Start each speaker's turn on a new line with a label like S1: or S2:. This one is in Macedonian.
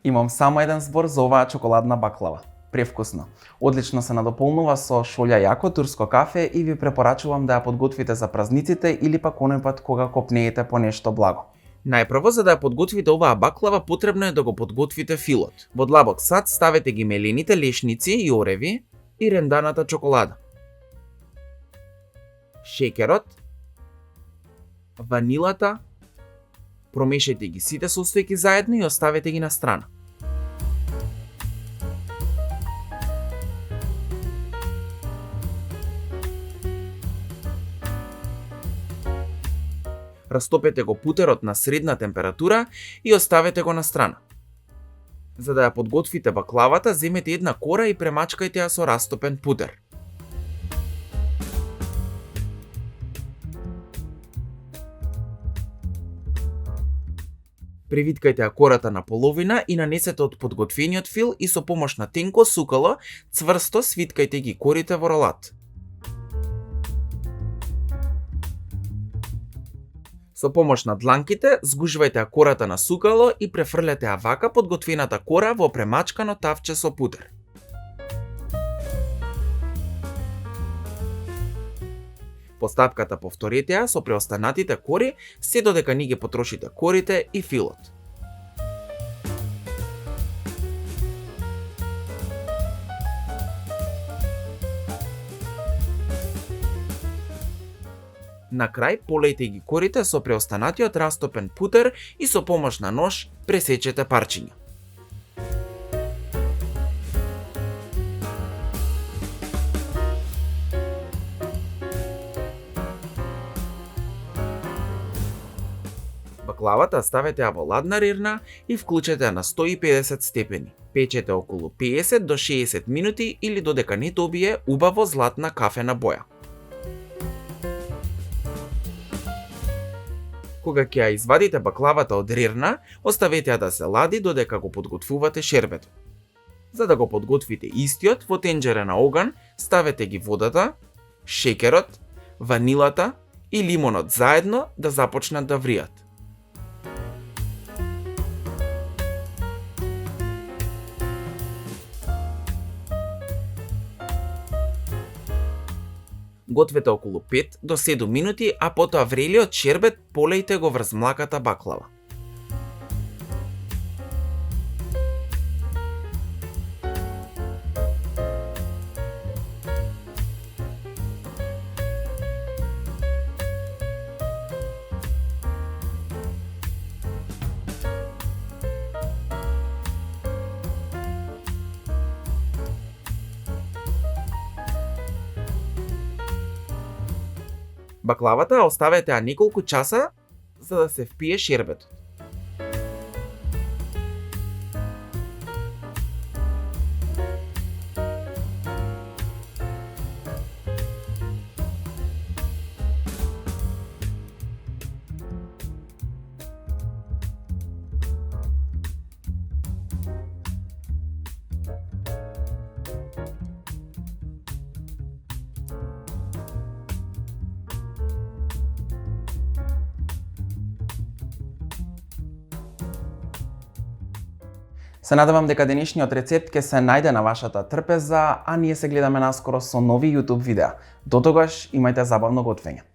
S1: Имам само еден збор за оваа чоколадна баклава. Превкусно. Одлично се надополнува со шолја јако турско кафе и ви препорачувам да ја подготвите за празниците или пак оној пат кога копнеете по нешто благо.
S2: Најпрво, за да ја подготвите оваа баклава, потребно е да го подготвите филот. Во длабок сад ставете ги мелените лешници и ореви и ренданата чоколада. Шеќерот, ванилата, промешајте ги сите состојки заедно и оставете ги на страна. Растопете го путерот на средна температура и оставете го на страна. За да ја подготвите баклавата, земете една кора и премачкајте ја со растопен путер. Превиткајте ја кората на половина и нанесете од подготвениот фил и со помош на тенко сукало цврсто свиткајте ги корите во ролат. Со помош на дланките згужвајте ја кората на сукало и префрлете ја вака подготвената кора во премачкано тавче со путер. Постапката повторете ја со преостанатите кори, се додека не ги потрошите корите и филот. На крај полејте ги корите со преостанатиот растопен путер и со помош на нож пресечете парчиња. Баклавата ставете ја во ладна рерна и вклучете ја на 150 степени. Печете околу 50 до 60 минути или додека не добие убаво златна кафена боја. Кога ќе ја извадите баклавата од рерна, оставете ја да се лади додека го подготвувате шербетот. За да го подготвите истиот, во тенџере на оган ставете ги водата, шеќерот, ванилата и лимонот заедно да започнат да вријат. Гответе околу 5 до 7 минути, а потоа врелиот шербет полејте го врз млаката баклава. Баклавата оставете ја неколку часа за да се впие шербетот.
S1: Се надевам дека денешниот рецепт ќе се најде на вашата трпеза, а ние се гледаме наскоро со нови YouTube видеа. Дотогаш имајте забавно готвење.